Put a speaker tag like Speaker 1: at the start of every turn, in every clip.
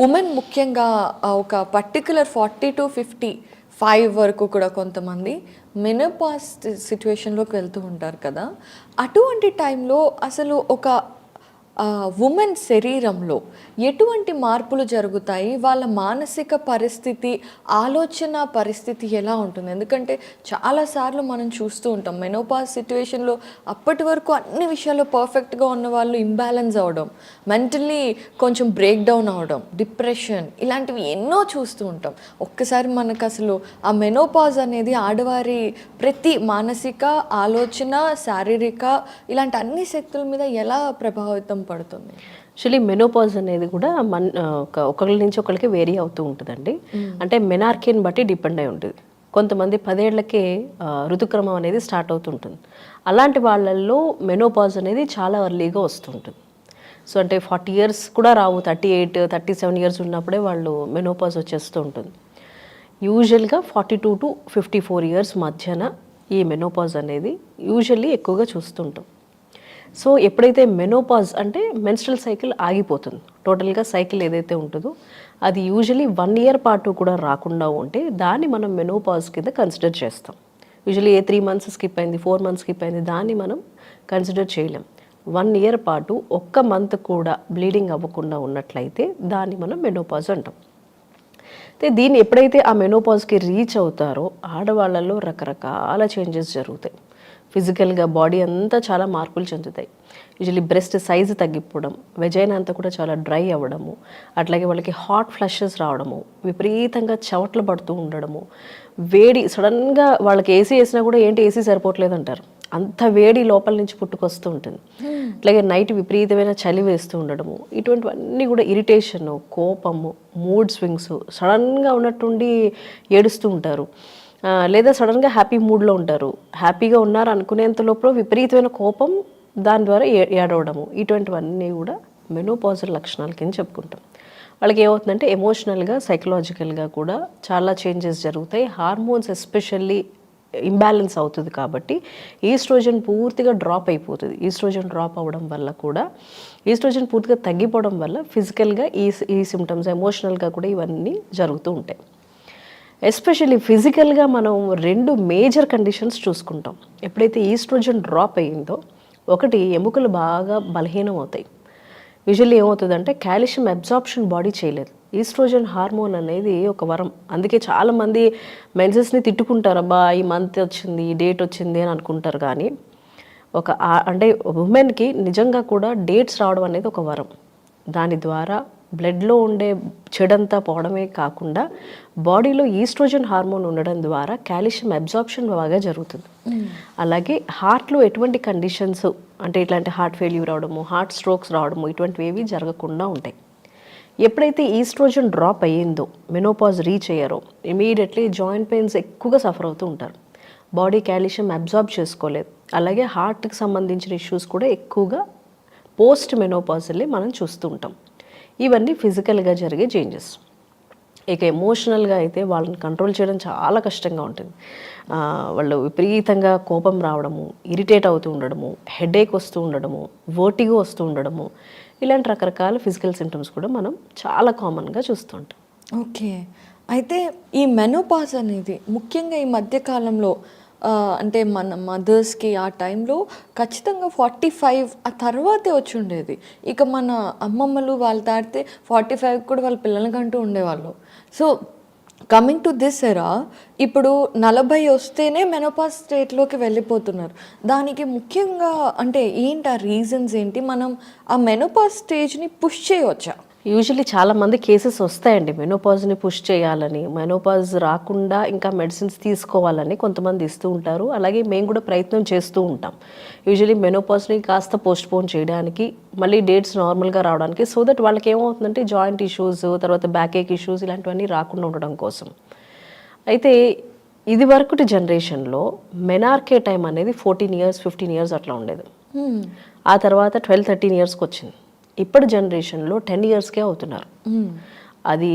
Speaker 1: Women ముఖ్యంగా ఒక particular 40 to 55 వరకు కూడా కొంతమంది మెనోపాజ్ సిచ్యువేషన్లోకి వెళ్తూ ఉంటారు కదా. అటువంటి టైంలో అసలు ఒక ఉమెన్ శరీరంలో ఎటువంటి మార్పులు జరుగుతాయి, వాళ్ళ మానసిక పరిస్థితి, ఆలోచన పరిస్థితి ఎలా ఉంటుంది? ఎందుకంటే చాలాసార్లు మనం చూస్తూ ఉంటాం మెనోపాజ్ సిచ్యువేషన్లో అప్పటి వరకు అన్ని విషయాల్లో పర్ఫెక్ట్గా ఉన్న వాళ్ళు ఇంబ్యాలెన్స్ అవ్వడం, మెంటల్లీ కొంచెం బ్రేక్ డౌన్ అవ్వడం, డిప్రెషన్, ఇలాంటివి ఎన్నో చూస్తూ ఉంటాం. ఒక్కసారి మనకు అసలు ఆ మెనోపాజ్ అనేది ఆడవారి ప్రతి మానసిక, ఆలోచన, శారీరక ఇలాంటి అన్ని శక్తుల మీద ఎలా ప్రభావితం పడుతుంది?
Speaker 2: యాక్చువల్లీ మెనోపాజ్ అనేది కూడా ఒకరి నుంచి ఒకరికి వేరీ అవుతూ ఉంటుందండి. అంటే మెనార్కీని బట్టి డిపెండ్ అయి ఉంటుంది. కొంతమంది 10 ఏళ్లకే ఋతుక్రమం అనేది స్టార్ట్ అవుతుంటుంది. అలాంటి వాళ్ళల్లో మెనోపాజ్ అనేది చాలా ఎర్లీగా వస్తుంటుంది. సో అంటే 40 years కూడా రావు, 38, 37 years ఉన్నప్పుడే వాళ్ళు మెనోపాజ్ వచ్చేస్తూ ఉంటుంది. యూజువల్గా 42 to 54 years మధ్యన ఈ మెనోపాజ్ అనేది యూజువల్లీ ఎక్కువగా చూస్తుంటాం. సో ఎప్పుడైతే మెనోపాజ్ అంటే మెన్స్ట్రల్ సైకిల్ ఆగిపోతుంది, టోటల్గా సైకిల్ ఏదైతే ఉంటుందో అది యూజువలీ 1 year పాటు కూడా రాకుండా ఉంటే దాన్ని మనం మెనోపాజ్ కింద కన్సిడర్ చేస్తాం. యూజువలీ 3 months స్కిప్ అయింది, 4 months స్కిప్ అయింది, దాన్ని మనం కన్సిడర్ చేయలేం. 1 year పాటు ఒక్క మంత్ కూడా బ్లీడింగ్ అవ్వకుండా ఉన్నట్లయితే దాన్ని మనం మెనోపాజ్ అంటాం. అయితే దీన్ని ఎప్పుడైతే ఆ మెనోపాజ్కి రీచ్ అవుతారో ఆడవాళ్ళలో రకరకాల చేంజెస్ జరుగుతాయి. ఫిజికల్గా బాడీ అంతా చాలా మార్పులు చెందుతాయి. యూజువల్లీ బ్రెస్ట్ సైజు తగ్గిపోవడం, వెజైనా అంతా కూడా చాలా డ్రై అవ్వడము, అట్లాగే వాళ్ళకి హాట్ ఫ్లషెస్ రావడము, విపరీతంగా చెమటలు పడుతూ ఉండడము, వేడి సడన్గా వాళ్ళకి ఏసీ వేసినా కూడా ఏంటి ఏసీ సరిపోవట్లేదు అంటారు, అంత వేడి లోపల నుంచి పుట్టుకొస్తూ ఉంటుంది. అట్లాగే నైట్ విపరీతమైన చలి వేస్తూ ఉండడము, ఇటువంటివన్నీ కూడా ఇరిటేషను, కోపము, మూడ్ స్వింగ్స్, సడన్గా ఉన్నట్టుండి ఏడుస్తూ ఉంటారు, లేదా సడన్గా హ్యాపీ మూడ్లో ఉంటారు, హ్యాపీగా ఉన్నారు అనుకునేంత లోపల విపరీతమైన కోపం, దాని ద్వారా ఏడవడము, ఇటువంటివన్నీ కూడా మెనోపాజల్ లక్షణాల కింద చెప్పుకుంటాం. వాళ్ళకి ఏమవుతుందంటే ఎమోషనల్గా, సైకలాజికల్గా కూడా చాలా చేంజెస్ జరుగుతాయి. హార్మోన్స్ ఎస్పెషల్లీ ఇంబ్యాలెన్స్ అవుతుంది కాబట్టి ఈస్ట్రోజన్ పూర్తిగా డ్రాప్ అయిపోతుంది. ఈస్ట్రోజన్ డ్రాప్ అవ్వడం వల్ల కూడా, ఈస్ట్రోజన్ పూర్తిగా తగ్గిపోవడం వల్ల ఫిజికల్గా ఈ సిమ్టమ్స్, ఎమోషనల్గా కూడా ఇవన్నీ జరుగుతూ ఉంటాయి. ఎస్పెషల్లీ ఫిజికల్గా మనం 2 మేజర్ కండిషన్స్ చూసుకుంటాం. ఎప్పుడైతే ఈస్ట్రోజన్ డ్రాప్ అయ్యిందో, ఒకటి ఎముకలు బాగా బలహీనం అవుతాయి. యూజువల్లీ ఏమవుతుందంటే కాల్షియం అబ్జార్ప్షన్ బాడీ చేయలేదు. ఈస్ట్రోజన్ హార్మోన్ అనేది ఒక వరం. అందుకే చాలామంది మెన్సెస్ని తిట్టుకుంటారు, అబ్బా ఈ మంత్ వచ్చింది, ఈ డేట్ వచ్చింది అని అనుకుంటారు. కానీ అంటే ఉమెన్కి నిజంగా కూడా డేట్స్ రావడం అనేది ఒక వరం. దాని ద్వారా బ్లడ్లో ఉండే చెడంతా పోవడమే కాకుండా బాడీలో ఈస్ట్రోజన్ హార్మోన్ ఉండడం ద్వారా కాల్షియం అబ్జార్ప్షన్ బాగా జరుగుతుంది. అలాగే హార్ట్లో ఎటువంటి కండిషన్స్ అంటే ఇట్లాంటి హార్ట్ ఫెయిల్యూర్ రావడము, హార్ట్ స్ట్రోక్స్ రావడము, ఇటువంటివి ఏవి జరగకుండా ఉంటాయి. ఎప్పుడైతే ఈస్ట్రోజన్ డ్రాప్ అయ్యిందో, మెనోపాజ్ రీచ్ అయ్యారో, ఇమీడియట్లీ జాయింట్ పెయిన్స్ ఎక్కువగా సఫర్ అవుతూ ఉంటారు. బాడీ కాల్షియం అబ్జార్బ్ చేసుకోలేదు. అలాగే హార్ట్కి సంబంధించిన ఇష్యూస్ కూడా ఎక్కువగా పోస్ట్ మెనోపాజల్లే మనం చూస్తూ ఉంటాం. ఇవన్నీ ఫిజికల్గా జరిగే చేంజెస్. ఇక ఎమోషనల్గా అయితే వాళ్ళని కంట్రోల్ చేయడం చాలా కష్టంగా ఉంటుంది. వాళ్ళు విపరీతంగా కోపం రావడము, ఇరిటేట్ అవుతూ ఉండడము, హెడేక్ వస్తూ ఉండడము, వర్టిగో వస్తూ ఉండడము, ఇలాంటి రకరకాల ఫిజికల్ సిమ్టమ్స్ కూడా మనం చాలా కామన్గా చూస్తుంటాం.
Speaker 1: ఓకే, అయితే ఈ మెనోపాజ్ అనేది ముఖ్యంగా ఈ మధ్యకాలంలో అంటే మన మదర్స్కి ఆ టైంలో ఖచ్చితంగా 45 ఆ తర్వాతే వచ్చి ఉండేది. ఇక మన అమ్మమ్మలు వాళ్ళు తాడితే 45 కూడా వాళ్ళ పిల్లలకంటూ ఉండేవాళ్ళు. So coming to this era, ఇప్పుడు 40 వస్తేనే మెనోపాజ్ స్టేట్లోకి వెళ్ళిపోతున్నారు. దానికి ముఖ్యంగా అంటే ఏంటి, ఆ రీజన్స్ ఏంటి? మనం ఆ మెనోపాజ్ స్టేజ్ని పుష్ చేయవచ్చా?
Speaker 2: యూజువల్లీ చాలామంది కేసెస్ వస్తాయండి మెనోపాజ్ని పుష్ చేయాలని, మెనోపాజ్ రాకుండా ఇంకా మెడిసిన్స్ తీసుకోవాలని కొంతమంది ఇస్తూ ఉంటారు. అలాగే మేము కూడా ప్రయత్నం చేస్తూ ఉంటాం యూజువల్లీ మెనోపాజ్ని కాస్త పోస్ట్పోన్ చేయడానికి, మళ్ళీ డేట్స్ నార్మల్గా రావడానికి, సో దట్ వాళ్ళకి ఏమవుతుందంటే జాయింట్ ఇష్యూస్, తర్వాత బ్యాక్ ఏక్ ఇష్యూస్ ఇలాంటివన్నీ రాకుండా ఉండడం కోసం. అయితే ఇది వరకుటి జనరేషన్లో మెనార్కే టైం అనేది 14 years 15 years అట్లా ఉండేది. ఆ తర్వాత 12-13 yearsకి వచ్చింది. ఇప్పటి జనరేషన్లో 10 yearsకే అవుతున్నారు. అది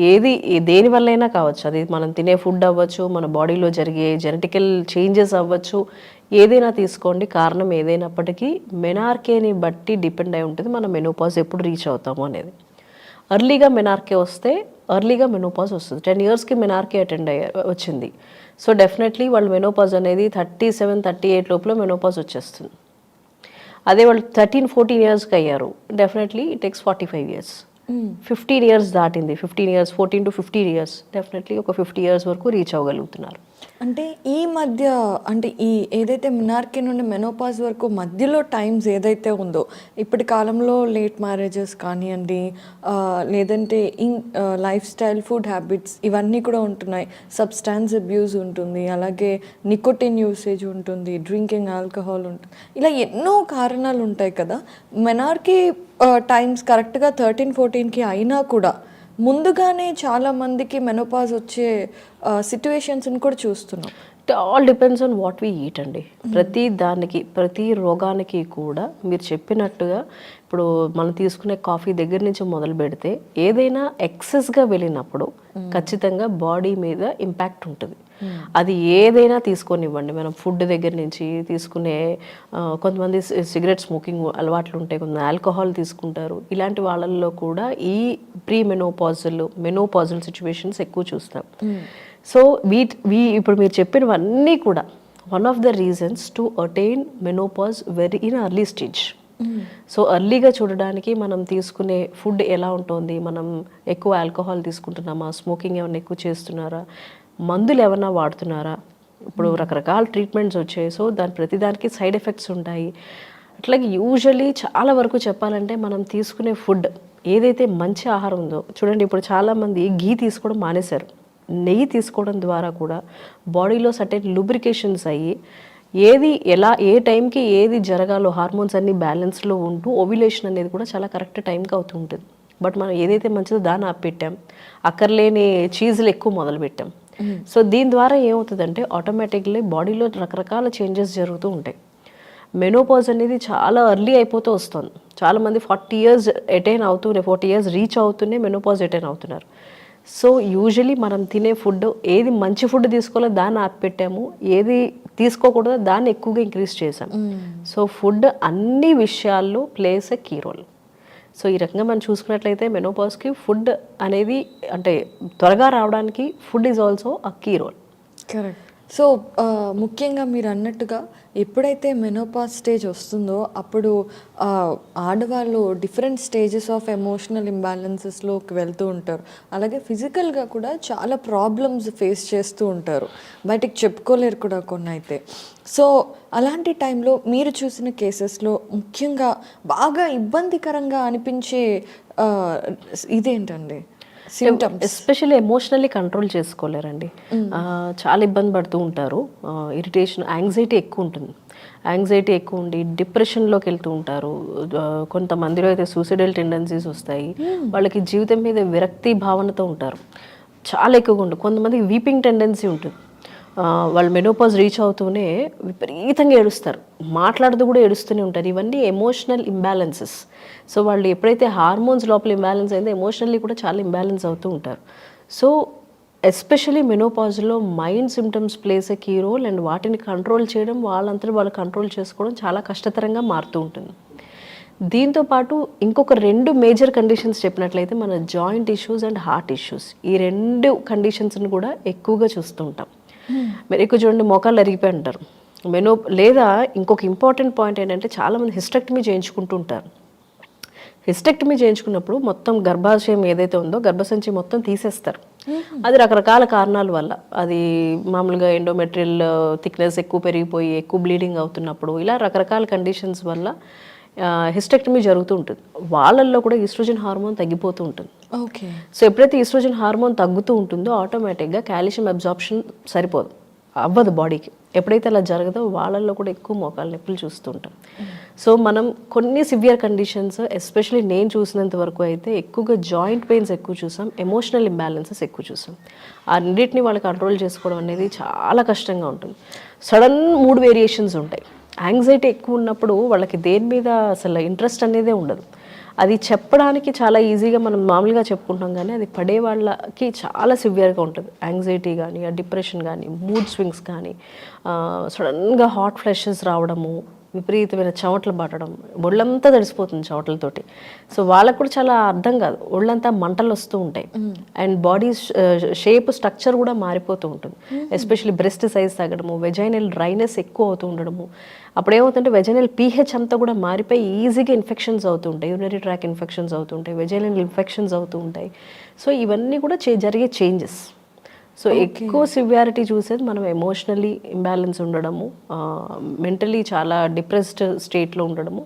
Speaker 2: ఏది దేనివల్లైనా కావచ్చు, అది మనం తినే ఫుడ్ అవ్వచ్చు, మన బాడీలో జరిగే జెనెటికల్ చేంజెస్ అవ్వచ్చు, ఏదైనా తీసుకోండి, కారణం ఏదైనప్పటికీ మెనార్కేని బట్టి డిపెండ్ అయి ఉంటుంది మనం మెనోపాజ్ ఎప్పుడు రీచ్ అవుతాము అనేది. ఎర్లీగా మెనార్కే వస్తే ఎర్లీగా మెనోపాజ్ వస్తుంది. 10 yearsకి మెనార్కే వచ్చింది. సో డెఫినెట్లీ వాళ్ళు మెనోపాజ్ అనేది 37, 38 లోపల మెనోపాజ్ వచ్చేస్తుంది. అదే వాళ్ళు 13, 14 yearsకి అయ్యారు, definitely it takes 45 years. 15 years దాటింది, 15 years, 14 to 15 years, డెఫినెట్లీ ఒక 50 years వరకు రీచ్ అవ్వగలుగుతున్నారు.
Speaker 1: అంటే ఈ మధ్య అంటే ఈ ఏదైతే మినార్కీ నుండి మెనోపాజ్ వరకు మధ్యలో టైమ్స్ ఏదైతే ఉందో, ఇప్పటి కాలంలో లేట్ మ్యారేజెస్ కానివ్వండి, లేదంటే లైఫ్ స్టైల్, ఫుడ్ హ్యాబిట్స్ ఇవన్నీ కూడా ఉంటున్నాయి. సబ్స్టాన్స్ అబ్యూస్ ఉంటుంది, అలాగే నికోటిన్ యూసేజ్ ఉంటుంది, డ్రింకింగ్ ఆల్కహాల్ ఉంటుంది, ఇలా ఎన్నో కారణాలు ఉంటాయి కదా. మెనార్కీ టైమ్స్ కరెక్ట్గా 13, 14కి అయినా కూడా ముందుగానే చాలామందికి మెనోపాజ్ వచ్చే సిట్యువేషన్స్ని కూడా చూస్తున్నాం.
Speaker 2: It all depends on what we eat అండి. ప్రతి దానికి, ప్రతి రోగానికి కూడా మీరు చెప్పినట్టుగా ఇప్పుడు మనం తీసుకునే కాఫీ దగ్గర నుంచి మొదలు పెడితే ఏదైనా ఎక్సెస్గా వెళ్ళినప్పుడు ఖచ్చితంగా బాడీ మీద ఇంపాక్ట్ ఉంటుంది. అది ఏదైనా తీసుకొనివ్వండి, మనం ఫుడ్ దగ్గర నుంచి తీసుకునే కొంతమంది సిగరెట్ స్మోకింగ్ అలవాట్లు ఉంటాయి, కొంతమంది ఆల్కహాల్ తీసుకుంటారు. ఇలాంటి వాళ్ళల్లో కూడా ఈ ప్రీ మెనోపాజల్ సిచ్యువేషన్స్ ఎక్కువ చూస్తాం. సో ఇప్పుడు మీరు చెప్పినవన్నీ కూడా one of the reasons to attain menopause in early stage. So ఎర్లీగా చూడడానికి మనం తీసుకునే ఫుడ్ ఎలా ఉంటుంది, మనం ఎక్కువ ఆల్కహాల్ తీసుకుంటున్నామా, స్మోకింగ్ ఏమైనా ఎక్కువ చేస్తున్నారా, మందులు ఏమైనా వాడుతున్నారా, ఇప్పుడు రకరకాల ట్రీట్మెంట్స్ వచ్చాయి. సో ప్రతిదానికి సైడ్ ఎఫెక్ట్స్ ఉంటాయి. అట్లాగే యూజువలీ చాలా వరకు చెప్పాలంటే మనం తీసుకునే ఫుడ్ ఏదైతే మంచి ఆహారం ఉందో, చూడండి ఇప్పుడు చాలామంది ఘీ తీసుకోవడం మానేశారు. నెయ్యి తీసుకోవడం ద్వారా కూడా బాడీలో సర్టెన్ లూబ్రికేషన్స్ అయ్యి ఏది ఎలా ఏ టైంకి ఏది జరగాలో హార్మోన్స్ అన్ని బ్యాలెన్స్లో ఉంటూ ఓవ్యులేషన్ అనేది కూడా చాలా కరెక్ట్ టైంకి అవుతూ ఉంటుంది. బట్ మనం ఏదైతే మంచిదో దాన్ని ఆపిపెట్టాం, అక్కర్లేని చీజులు ఎక్కువ మొదలుపెట్టాం. సో దీని ద్వారా ఏమవుతుందంటే ఆటోమేటిక్లీ బాడీలో రకరకాల చేంజెస్ జరుగుతూ ఉంటాయి. మెనోపాజ్ అనేది చాలా ఎర్లీ అయిపోతూ వస్తుంది. చాలామంది 40 years అటైన్ అవుతూనే, 40 years రీచ్ అవుతూనే మెనోపాజ్ అటైన్ అవుతున్నారు. సో యూజువలీ మనం తినే ఫుడ్ ఏది మంచి ఫుడ్ తీసుకోవాలో దాన్ని ఆపిపెట్టాము, ఏది తీసుకోకూడదో దాన్ని ఎక్కువగా ఇంక్రీజ్ చేసాం. సో ఫుడ్ అన్ని విషయాల్లో plays a key role. So ఈ రకంగా మనం చూసుకున్నట్లయితే మెనోపాజ్కి ఫుడ్ అనేది అంటే త్వరగా రావడానికి food is also a key role.
Speaker 1: Correct. So ముఖ్యంగా మీరు అన్నట్టుగా ఎప్పుడైతే మెనోపాజ్ స్టేజ్ వస్తుందో అప్పుడు ఆడవాళ్ళు డిఫరెంట్ స్టేజెస్ ఆఫ్ ఎమోషనల్ ఇంబ్యాలెన్సెస్లోకి వెళ్తూ ఉంటారు. అలాగే ఫిజికల్గా కూడా చాలా ప్రాబ్లమ్స్ ఫేస్ చేస్తూ ఉంటారు, బయటికి చెప్పుకోలేరు కూడా కొన్ని అయితే. సో అలాంటి టైంలో మీరు చూసిన కేసెస్లో ముఖ్యంగా బాగా ఇబ్బందికరంగా అనిపించే ఇదేంటండి?
Speaker 2: ఎస్పెషల్లీ ఎమోషనల్లీ కంట్రోల్ చేసుకోలేరండి. చాలా ఇబ్బంది పడుతూ ఉంటారు. ఇరిటేషన్, యాంగ్జైటీ ఎక్కువ ఉంటుంది. యాంగ్జైటీ ఎక్కువ ఉండి డిప్రెషన్లోకి వెళ్తూ ఉంటారు. కొంతమందిలో అయితే సూసైడల్ టెండెన్సీస్ వస్తాయి. వాళ్ళకి జీవితం మీద విరక్తి భావనతో ఉంటారు, చాలా ఎక్కువగా ఉంటుంది. కొంతమందికి వీపింగ్ టెండెన్సీ ఉంటుంది. వాళ్ళు మెనోపాజ్ రీచ్ అవుతూనే విపరీతంగా ఏడుస్తారు, మాట్లాడుతూ కూడా ఏడుస్తూనే ఉంటారు. ఇవన్నీ ఎమోషనల్ ఇంబ్యాలెన్సెస్. సో వాళ్ళు ఎప్పుడైతే హార్మోన్స్ లోపల ఇంబ్యాలెన్స్ అయిందో ఎమోషనల్లీ కూడా చాలా ఇంబ్యాలెన్స్ అవుతూ ఉంటారు. సో ఎస్పెషలీ మెనోపాజ్లో mind symptoms plays a key role. And వాటిని కంట్రోల్ చేయడం, వాళ్ళంతా వాళ్ళు కంట్రోల్ చేసుకోవడం చాలా కష్టతరంగా మారుతూ ఉంటుంది. దీంతోపాటు ఇంకొక 2 మేజర్ కండిషన్స్ చెప్పినట్లయితే మన joint issues and heart issues, ఈ 2 కండిషన్స్ని కూడా ఎక్కువగా చూస్తూ ఉంటాం. మీరు ఎక్కువ చూడండి, మోకాళ్ళు అరిగిపోయి ఉంటారు. లేదా ఇంకొక ఇంపార్టెంట్ పాయింట్ ఏంటంటే చాలామంది హిస్టెక్టమీ చేయించుకుంటూ ఉంటారు. హిస్టెక్టమీ చేయించుకున్నప్పుడు మొత్తం గర్భాశయం ఏదైతే ఉందో గర్భసంచి మొత్తం తీసేస్తారు. అది రకరకాల కారణాల వల్ల, అది మామూలుగా ఎండోమెట్రియల్ థిక్నెస్ ఎక్కువ పెరిగిపోయి ఎక్కువ బ్లీడింగ్ అవుతున్నప్పుడు, ఇలా రకరకాల కండిషన్స్ వల్ల హిస్టెక్టమీ జరుగుతూ ఉంటుంది. వాళ్ళల్లో కూడా ఈస్ట్రోజన్ హార్మోన్ తగ్గిపోతూ ఉంటుంది.
Speaker 1: ఓకే.
Speaker 2: సో ఎప్పుడైతే ఈస్ట్రోజన్ హార్మోన్ తగ్గుతూ ఉంటుందో ఆటోమేటిక్గా కాల్షియం అబ్జార్ప్షన్ అవ్వదు బాడీకి. ఎప్పుడైతే అలా జరగదో వాళ్ళల్లో కూడా ఎక్కువ మోకాళ్ళ నొప్పులు చూస్తూ ఉంటాం. సో మనం కొన్ని సివియర్ కండిషన్స్, ఎస్పెషలీ నేను చూసినంత వరకు అయితే ఎక్కువగా జాయింట్ పెయిన్స్ ఎక్కువ చూసాం, ఎమోషనల్ ఇంబ్యాలెన్సెస్ ఎక్కువ చూసాం. ఆ రెండింటిని వాళ్ళు కంట్రోల్ చేసుకోవడం అనేది చాలా కష్టంగా ఉంటుంది. సడన్ మూడ్ వేరియేషన్స్ ఉంటాయి. యాంగ్జైటీ ఎక్కువ ఉన్నప్పుడు వాళ్ళకి దేని మీద అసలు ఇంట్రెస్ట్ అనేదే ఉండదు. అది చెప్పడానికి చాలా ఈజీగా మనం మామూలుగా చెప్పుకుంటాం, కానీ అది పడే వాళ్ళకి చాలా సివియర్గా ఉంటుంది. యాంగ్జైటీ కానీ, డిప్రెషన్ కానీ, మూడ్ స్వింగ్స్ కానీ, సడన్గా హాట్ ఫ్లషెస్ రావడము, విపరీతమైన చెమటలు పట్టడం, ఒళ్ళంతా తడిసిపోతుంది చెమటలతోటి. సో వాళ్ళకు కూడా చాలా అర్థం కాదు, ఒళ్ళంతా మంటలు వస్తూ ఉంటాయి. అండ్ బాడీ షేప్ స్ట్రక్చర్ కూడా మారిపోతూ ఉంటుంది. ఎస్పెషల్లీ బ్రెస్ట్ సైజ్ తగ్గడము, వెజైనల్ డ్రైనెస్ ఎక్కువ అవుతూ ఉండడము. అప్పుడు ఏమవుతుందంటే వెజైనల్ పీహెచ్ అంతా కూడా మారిపోయి ఈజీగా ఇన్ఫెక్షన్స్ అవుతూ ఉంటాయి, యూరినరీ ట్రాక్ ఇన్ఫెక్షన్స్ అవుతూ ఉంటాయి, వెజైనల్ ఇన్ఫెక్షన్స్ అవుతూ ఉంటాయి. సో ఇవన్నీ కూడా జరిగే చేంజెస్. సో ఎక్కువ సివియారిటీ చూసేది మనం ఎమోషనల్లీ ఇంబ్యాలెన్స్ ఉండడము, మెంటలీ చాలా డిప్రెస్డ్ స్టేట్లో ఉండడము,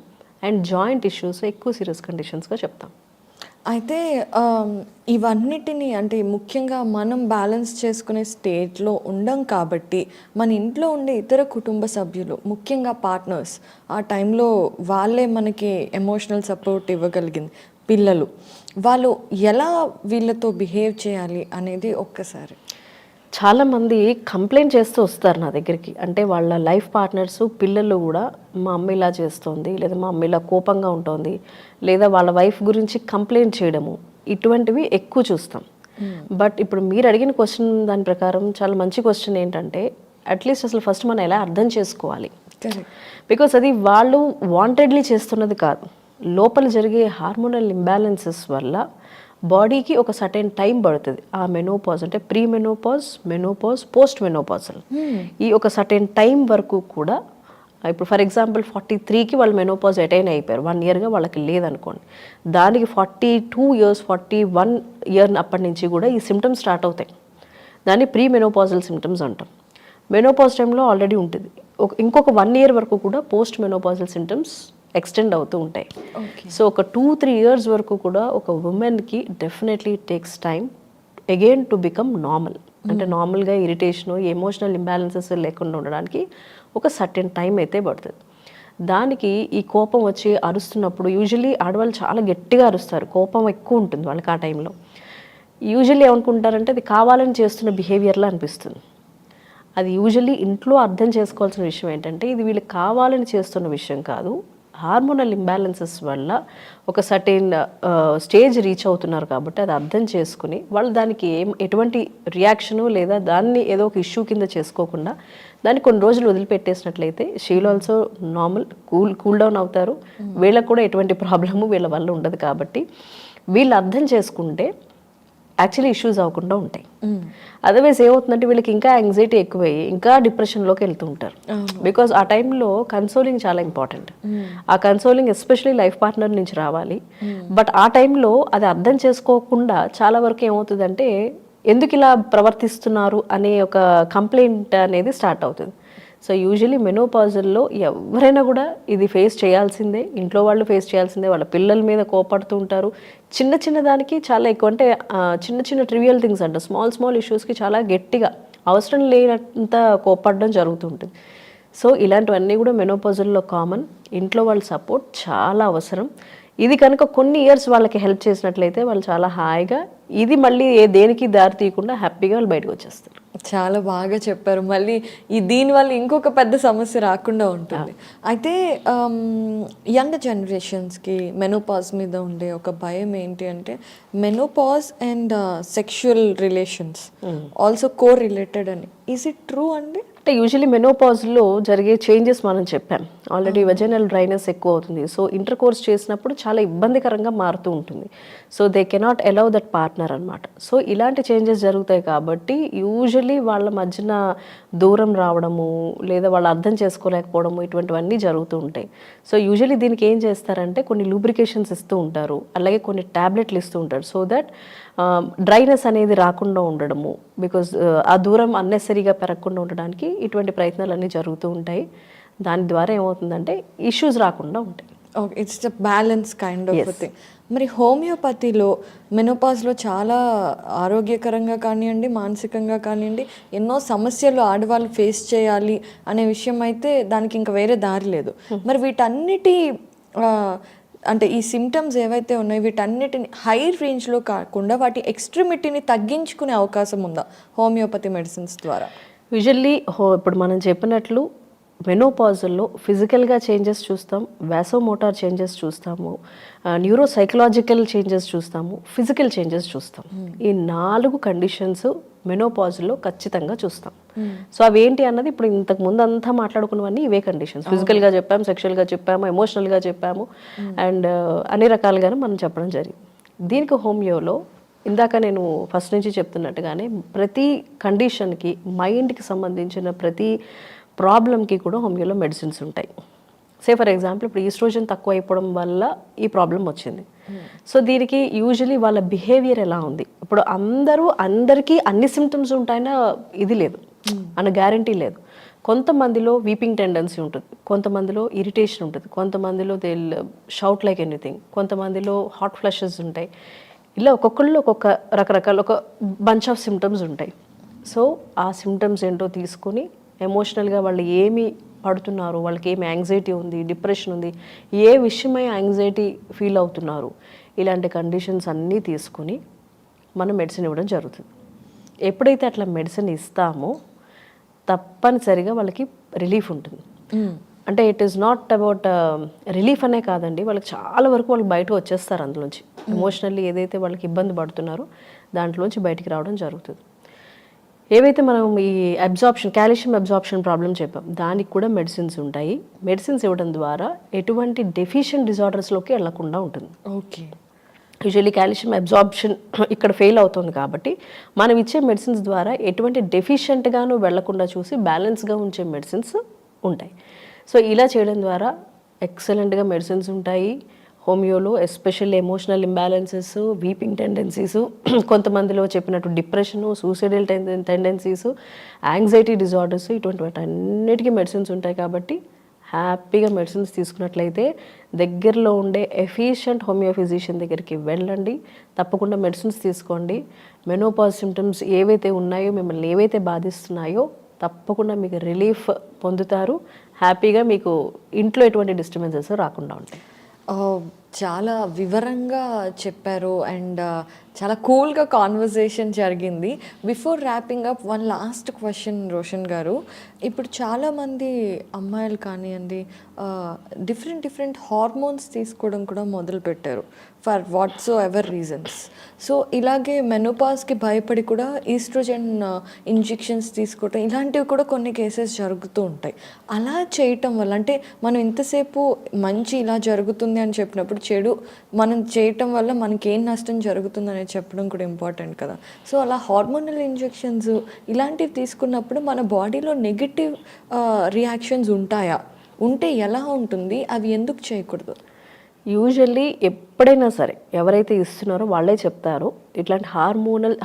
Speaker 2: అండ్ జాయింట్ ఇష్యూస్ ఎక్కువ సీరియస్ కండిషన్స్గా చెప్తాం.
Speaker 1: అయితే ఇవన్నిటిని అంటే ముఖ్యంగా మనం బ్యాలెన్స్ చేసుకునే స్టేట్లో ఉండం కాబట్టి మన ఇంట్లో ఉండే ఇతర కుటుంబ సభ్యులు, ముఖ్యంగా పార్ట్నర్స్, ఆ టైంలో వాళ్ళే మనకి ఎమోషనల్ సపోర్ట్ ఇవ్వగలిగింది, పిల్లలు, వాళ్ళు ఎలా వీళ్ళతో బిహేవ్ చేయాలి అనేది ఒక్కసారి.
Speaker 2: చాలామంది కంప్లైంట్ చేస్తూ వస్తారు నా దగ్గరికి. అంటే వాళ్ళ లైఫ్ పార్ట్నర్స్, పిల్లలు కూడా మా అమ్మ ఇలా చేస్తోంది, లేదా మా అమ్మ ఇలా కోపంగా ఉంటుంది, లేదా వాళ్ళ వైఫ్ గురించి కంప్లైంట్ చేయడము, ఇటువంటివి ఎక్కువ చూస్తాం. బట్ ఇప్పుడు మీరు అడిగిన క్వశ్చన్ దాని ప్రకారం చాలా మంచి క్వశ్చన్ ఏంటంటే, అట్లీస్ట్ అసలు ఫస్ట్ మనం ఎలా అర్థం చేసుకోవాలి. బికాస్ అది వాళ్ళు వాంటెడ్లీ చేస్తున్నది కాదు, లోపల జరిగే హార్మోనల్ ఇంబ్యాలెన్సెస్ వల్ల బాడీకి ఒక సర్టెన్ టైం పడుతుంది. ఆ మెనోపాజ్ అంటే pre menopause, menopause, post menopausal, ఈ ఒక సర్టెన్ టైం వరకు కూడా, ఇప్పుడు ఫర్ ఎగ్జాంపుల్ 43కి వాళ్ళు మెనోపాజ్ అటైన్ అయిపోయారు, 1 ఇయర్గా వాళ్ళకి లేదనుకోండి, దానికి 42 ఇయర్స్ 41 ఇయర్ అప్పటి నుంచి కూడా ఈ సిమ్టమ్స్ స్టార్ట్ అవుతాయి. దాన్ని ప్రీ మెనోపాజల్ సిమ్టమ్స్ అంటాం. మెనోపాజ్ టైంలో ఆల్రెడీ ఉంటుంది. ఇంకొక 1 ఇయర్ వరకు కూడా పోస్ట్ మెనోపాజల్ సిమ్టమ్స్ ఎక్స్టెండ్ అవుతూ ఉంటాయి. సో ఒక 2-3 ఇయర్స్ వరకు కూడా ఒక ఉమెన్కి definitely takes time again to become normal. అంటే నార్మల్గా ఇరిటేషను, ఎమోషనల్ ఇంబ్యాలెన్సెస్ లేకుండా ఉండడానికి ఒక సర్టెన్ టైం అయితే పడుతుంది. దానికి ఈ కోపం వచ్చి అరుస్తున్నప్పుడు యూజువలీ ఆడవాళ్ళు చాలా గట్టిగా అరుస్తారు, కోపం ఎక్కువ ఉంటుంది వాళ్ళకి ఆ టైంలో. యూజువల్లీ ఏమనుకుంటారంటే అది కావాలని చేస్తున్న బిహేవియర్లా అనిపిస్తుంది. అది యూజువల్లీ ఇంట్లో అర్థం చేసుకోవాల్సిన విషయం ఏంటంటే, ఇది వీళ్ళు కావాలని చేస్తున్న విషయం కాదు, హార్మోనల్ ఇంబ్యాలెన్సెస్ వల్ల ఒక సర్టెన్ స్టేజ్ రీచ్ అవుతున్నారు కాబట్టి అది అర్థం చేసుకుని వాళ్ళు దానికి ఎటువంటి రియాక్షను లేదా దాన్ని ఏదో ఒక ఇష్యూ కింద చేసుకోకుండా దాన్ని కొన్ని రోజులు వదిలిపెట్టేసినట్లయితే she'll also normal cool down అవుతారు. వీళ్ళకు కూడా ఎటువంటి ప్రాబ్లము వీళ్ళ వల్ల ఉండదు. కాబట్టి వీళ్ళు అర్థం చేసుకుంటే యాక్చువల్లీ ఇష్యూస్ అవ్వకుండా ఉంటాయి. అదర్వైజ్ ఏమవుతుందంటే వీళ్ళకి ఇంకా యాంగ్జైటీ ఎక్కువయ్యి ఇంకా డిప్రెషన్లోకి వెళ్తూ ఉంటారు. బికాజ్ ఆ టైంలో కన్సోలింగ్ చాలా ఇంపార్టెంట్. ఆ కన్సోలింగ్ ఎస్పెషలీ లైఫ్ పార్ట్నర్ నుంచి రావాలి. బట్ ఆ టైంలో అది అర్థం చేసుకోకుండా చాలా వరకు ఏమవుతుందంటే ఎందుకు ఇలా ప్రవర్తిస్తున్నారు అనే ఒక కంప్లైంట్ అనేది స్టార్ట్ అవుతుంది. సో యూజువలీ మెనోపాజల్లో ఎవరైనా కూడా ఇది ఫేస్ చేయాల్సిందే, ఇంట్లో వాళ్ళు ఫేస్ చేయాల్సిందే, వాళ్ళ పిల్లల మీద కోపడుతూ ఉంటారు. చిన్న చిన్న దానికి చాలా ఎక్కువ, అంటే చిన్న చిన్న ట్రివియల్ థింగ్స్ అంట, స్మాల్ ఇష్యూస్కి చాలా గట్టిగా అవసరం లేనంత కోపడడం జరుగుతుంటుంది. సో ఇలాంటివన్నీ కూడా మెనోపాజల్లో కామన్. ఇంట్లో వాళ్ళ సపోర్ట్ చాలా అవసరం. ఇది కనుక కొన్ని ఇయర్స్ వాళ్ళకి హెల్ప్ చేసినట్లయితే వాళ్ళు చాలా హాయిగా, ఇది మళ్ళీ దేనికి దారి తీయకుండా హ్యాపీగా వాళ్ళు బయటకు వచ్చేస్తారు.
Speaker 1: చాలా బాగా చెప్పారు. మళ్ళీ దీనివల్ల ఇంకొక పెద్ద సమస్య రాకుండా ఉంటుంది. అయితే యంగ్ జనరేషన్స్కి మెనోపాజ్ మీద ఉండే ఒక భయం ఏంటి అంటే, menopause and sexual relations also co related అని. ఈజ్ ఇట్ ట్రూ అండి?
Speaker 2: అంటే యూజువలీ మెనోపాజ్లో జరిగే చేంజెస్ మనం చెప్పాం ఆల్రెడీ. వెజైనల్ డ్రైనెస్ ఎక్కువ అవుతుంది. సో ఇంటర్ కోర్స్ చేసినప్పుడు చాలా ఇబ్బందికరంగా మారుతూ ఉంటుంది. So they cannot allow that partner అనమాట. సో ఇలాంటి చేంజెస్ జరుగుతాయి కాబట్టి యూజువలీ వాళ్ళ మధ్యన దూరం రావడము, లేదా వాళ్ళు అర్థం చేసుకోలేకపోవడము, ఇటువంటివన్నీ జరుగుతూ ఉంటాయి. సో యూజువలీ దీనికి ఏం చేస్తారంటే కొన్ని లూబ్రికేషన్స్ ఇస్తూ ఉంటారు, అలాగే కొన్ని ట్యాబ్లెట్లు ఇస్తూ ఉంటారు. సో దట్ డ్రైనెస్ అనేది రాకుండా ఉండడము, బికాజ్ ఆ దూరం అన్నెసరీగా పెరగకుండా ఉండడానికి ఇటువంటి ప్రయత్నాలు అన్నీ జరుగుతూ ఉంటాయి. దాని ద్వారా ఏమవుతుందంటే ఇష్యూస్ రాకుండా ఉంటాయి.
Speaker 1: Okay, it's the balance kind of thing. మరి హోమియోపతిలో మెనోపాజ్లో చాలా ఆరోగ్యకరంగా కానివ్వండి, మానసికంగా కానివ్వండి, ఎన్నో సమస్యలు ఆడవాళ్ళు ఫేస్ చేయాలి అనే విషయం అయితే దానికి ఇంకా వేరే దారి లేదు. మరి వీటన్నిటి అంటే ఈ సిమ్టమ్స్ ఏవైతే ఉన్నాయో వీటన్నిటిని హై రేంజ్లో కాకుండా వాటి ఎక్స్ట్రీమిటీని తగ్గించుకునే అవకాశం ఉందా హోమియోపతి మెడిసిన్స్ ద్వారా?
Speaker 2: యూజువల్లీ ఇప్పుడు మనం చెప్పినట్లు మెనోపాజల్లో ఫిజికల్గా చేంజెస్ చూస్తాం, వాసోమోటార్ చేంజెస్ చూస్తాము, న్యూరో సైకలాజికల్ చేంజెస్ చూస్తాము, ఫిజికల్ చేంజెస్ చూస్తాం. ఈ 4 కండిషన్స్ మెనోపాజ్లో ఖచ్చితంగా చూస్తాం. సో అవేంటి అన్నది ఇప్పుడు ఇంతకు ముందు అంతా మాట్లాడుకున్నవన్నీ ఇవే కండిషన్స్. ఫిజికల్గా చెప్పాము, సెక్షువల్గా చెప్పాము, ఎమోషనల్గా చెప్పాము, అండ్ అన్ని రకాలుగానే మనం చెప్పడం జరిగింది. దీనికి హోమియోలో ఇందాక నేను ఫస్ట్ నుంచి చెప్తున్నట్టుగానే ప్రతి కండిషన్కి, మైండ్కి సంబంధించిన ప్రతి ప్రాబ్లంకి కూడా హోమియోలో మెడిసిన్స్ ఉంటాయి. సే ఫర్ ఎగ్జాంపుల్ ఇప్పుడు ఈస్ట్రోజన్ తక్కువ అయిపోవడం వల్ల ఈ ప్రాబ్లం వచ్చింది. సో దీనికి యూజువలీ వాళ్ళ బిహేవియర్ ఎలా ఉంది, ఇప్పుడు అందరికీ అన్ని సిమ్టమ్స్ ఉంటాయన్నా ఇది లేదు అన్న గ్యారంటీ లేదు. కొంతమందిలో వీపింగ్ టెండెన్సీ ఉంటుంది, కొంతమందిలో ఇరిటేషన్ ఉంటుంది, కొంతమందిలో దే షౌట్ లైక్ ఎనీథింగ్, కొంతమందిలో హాట్ ఫ్లషెస్ ఉంటాయి. ఇలా ఒక్కొక్కళ్ళు ఒక్కొక్క రకరకాల ఒక బంచ్ ఆఫ్ సిమ్టమ్స్ ఉంటాయి. సో ఆ సిమ్టమ్స్ ఏంటో తీసుకుని ఎమోషనల్గా వాళ్ళు ఏమి పడుతున్నారు, వాళ్ళకి ఏమి యాంగ్జైటీ ఉంది, డిప్రెషన్ ఉంది, ఏ విషయమై యాంగ్జైటీ ఫీల్ అవుతున్నారు, ఇలాంటి కండిషన్స్ అన్నీ తీసుకుని మనం మెడిసిన్ ఇవ్వడం జరుగుతుంది. ఎప్పుడైతే అట్లా మెడిసిన్ ఇస్తామో తప్పనిసరిగా వాళ్ళకి రిలీఫ్ ఉంటుంది. అంటే it is not about relief అనే కాదండి, వాళ్ళకి చాలా వరకు వాళ్ళు బయటకు వచ్చేస్తారు అందులోంచి. ఎమోషనల్లీ ఏదైతే వాళ్ళకి ఇబ్బంది పడుతున్నారో దాంట్లోంచి బయటికి రావడం జరుగుతుంది. ఏవైతే మనం ఈ కాల్షియం అబ్జార్ప్షన్ ప్రాబ్లం చెప్పాం, దానికి కూడా మెడిసిన్స్ ఉంటాయి. మెడిసిన్స్ ఇవ్వడం ద్వారా ఎటువంటి డెఫిషియెంట్ డిజార్డర్స్లోకి వెళ్లకుండా ఉంటుంది.
Speaker 1: ఓకే.
Speaker 2: యూజువల్లీ కాల్షియం అబ్జార్ప్షన్ ఇక్కడ ఫెయిల్ అవుతుంది కాబట్టి మనం ఇచ్చే మెడిసిన్స్ ద్వారా ఎటువంటి డెఫిషియెంట్గాను వెళ్లకుండా చూసి బ్యాలెన్స్గా ఉంచే మెడిసిన్స్ ఉంటాయి. సో ఇలా చేయడం ద్వారా ఎక్సలెంట్గా మెడిసిన్స్ ఉంటాయి హోమియోలో. Especially emotional imbalances, weeping tendencies, కొంతమందిలో చెప్పినట్టు depression, suicidal tendencies, anxiety disorders, ఇటువంటి వాటి అన్నిటికీ మెడిసిన్స్ ఉంటాయి. కాబట్టి హ్యాపీగా మెడిసిన్స్ తీసుకున్నట్లయితే దగ్గరలో ఉండే ఎఫిషియంట్ హోమియో ఫిజిషియన్ దగ్గరికి వెళ్ళండి, తప్పకుండా మెడిసిన్స్ తీసుకోండి. మెనోపాజ్ సిమ్టమ్స్ ఏవైతే ఉన్నాయో, మిమ్మల్ని ఏవైతే బాధిస్తున్నాయో తప్పకుండా మీకు రిలీఫ్ పొందుతారు. హ్యాపీగా మీకు ఇంట్లో ఎటువంటి డిస్టర్బెన్సెస్ రాకుండా ఉంటాయి.
Speaker 1: చాలా వివరంగా చెప్పారు అండ్ చాలా కూల్గా కాన్వర్జేషన్ జరిగింది. Before wrapping up one last question Roshan garu, ఇప్పుడు చాలామంది అమ్మాయిలు కానివ్వండి డిఫరెంట్ హార్మోన్స్ తీసుకోవడం కూడా మొదలుపెట్టారు for what's ever reasons. So ఇలాగే మెనోపాజ్కి భయపడి కూడా ఈస్ట్రోజన్ ఇంజెక్షన్స్ తీసుకోవటం ఇలాంటివి కూడా కొన్ని కేసెస్ జరుగుతూ ఉంటాయి. అలా చేయటం వల్ల అంటే మనం ఇంతసేపు మంచి ఇలా జరుగుతుంది అని చెప్పినప్పుడు చెడు మనం చేయటం వల్ల మనకి ఏం నష్టం జరుగుతుంది అనేది చెప్పడం కూడా ఇంపార్టెంట్ కదా. సో అలా హార్మోనల్ ఇంజెక్షన్స్ ఇలాంటివి తీసుకున్నప్పుడు మన బాడీలో నెగిటివ్ రియాక్షన్స్ ఉంటాయా, ఉంటే ఎలా ఉంటుంది, అవి ఎందుకు చేయకూడదు?
Speaker 2: యూజువల్లీ ఎప్పుడైనా సరే ఎవరైతే ఇస్తున్నారో వాళ్ళే చెప్తారు ఇట్లాంటి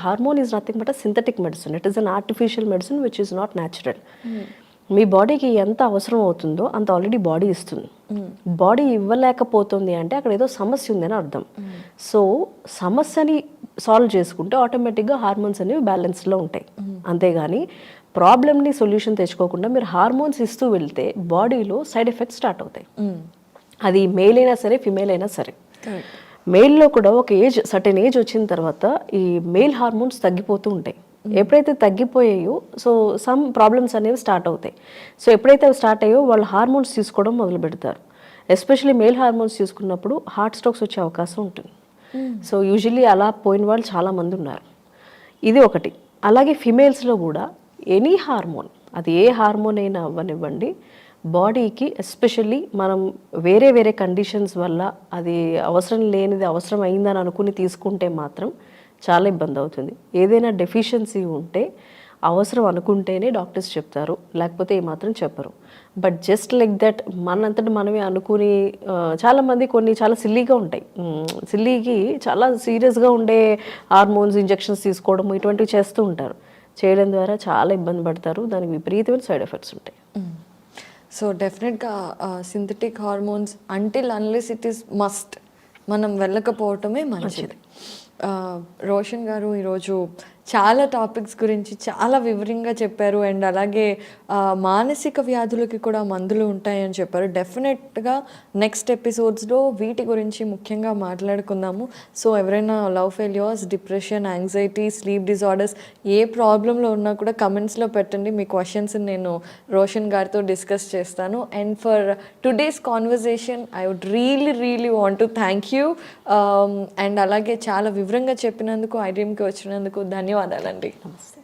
Speaker 2: hormone is nothing but synthetic medicine, it is an artificial medicine which is not natural. మీ బాడీకి ఎంత అవసరం అవుతుందో అంత ఆల్రెడీ బాడీ ఇస్తుంది. బాడీ ఇవ్వలేకపోతుంది అంటే అక్కడ ఏదో సమస్య ఉందని అర్థం. సో సమస్యని సాల్వ్ చేసుకుంటే ఆటోమేటిక్గా హార్మోన్స్ అనేవి బ్యాలెన్స్లో ఉంటాయి. అంతేగాని ప్రాబ్లమ్ని సొల్యూషన్ తెచ్చుకోకుండా మీరు హార్మోన్స్ ఇస్తూ వెళ్తే బాడీలో సైడ్ ఎఫెక్ట్స్ స్టార్ట్ అవుతాయి. అది మేల్ అయినా సరే, ఫిమేల్ అయినా సరే. మేల్లో కూడా ఒక సర్టెన్ ఏజ్ వచ్చిన తర్వాత ఈ మేల్ హార్మోన్స్ తగ్గిపోతూ ఉంటాయి. ఎప్పుడైతే తగ్గిపోయాయో సో సమ్ ప్రాబ్లమ్స్ అనేవి స్టార్ట్ అవుతాయి. సో ఎప్పుడైతే అవి స్టార్ట్ అయ్యో వాళ్ళు హార్మోన్స్ తీసుకోవడం మొదలు పెడతారు. ఎస్పెషల్లీ మేల్ హార్మోన్స్ తీసుకున్నప్పుడు హార్ట్ స్ట్రోక్స్ వచ్చే అవకాశం ఉంటుంది. సో యూజువల్లీ అలా పోయిన వాళ్ళు చాలామంది ఉన్నారు. ఇది ఒకటి. అలాగే ఫిమేల్స్లో కూడా ఎనీ హార్మోన్, అది ఏ హార్మోన్ అయినా అవ్వనివ్వండి, బాడీకి ఎస్పెషల్లీ మనం వేరే వేరే కండిషన్స్ వల్ల అది అవసరం లేనిది అవసరం అయిందని అనుకుని తీసుకుంటే మాత్రం చాలా ఇబ్బంది అవుతుంది. ఏదైనా డెఫిషియన్సీ ఉంటే అవసరం అనుకుంటేనే డాక్టర్స్ చెప్తారు, లేకపోతే ఏమాత్రం చెప్పరు. బట్ జస్ట్ లైక్ దట్ మనంతటి మనమే అనుకుని చాలామంది కొన్ని చాలా సిల్లీగా ఉంటాయి, సిల్లీకి చాలా సీరియస్గా ఉండే హార్మోన్స్ ఇంజెక్షన్స్ తీసుకోవడం ఇటువంటివి చేస్తూ ఉంటారు. చేయడం ద్వారా చాలా ఇబ్బంది పడతారు, దానికి విపరీతమైన సైడ్ ఎఫెక్ట్స్ ఉంటాయి.
Speaker 1: సో డెఫినెట్గా synthetic hormones until unless it is must మనం వెళ్ళకపోవటమే మంచిది. రోషన్ గారు ఈరోజు చాలా టాపిక్స్ గురించి చాలా వివరంగా చెప్పారు. అండ్ అలాగే మానసిక వ్యాధులకి కూడా మందులు ఉంటాయని చెప్పారు. డెఫినెట్గా నెక్స్ట్ ఎపిసోడ్స్లో వీటి గురించి ముఖ్యంగా మాట్లాడుకుందాము. సో ఎవరైనా love failures, depression, anxiety, sleep disorders ఏ ప్రాబ్లంలో ఉన్నా కూడా కమెంట్స్లో పెట్టండి. మీ క్వశ్చన్స్ నేను రోషన్ గారితో డిస్కస్ చేస్తాను. And for today's conversation I would really want to thank you. And అలాగే చాలా వివరంగా చెప్పినందుకు, ఐడ్రీమ్కి వచ్చినందుకు ధన్యవాదాలండి.
Speaker 2: నమస్తే.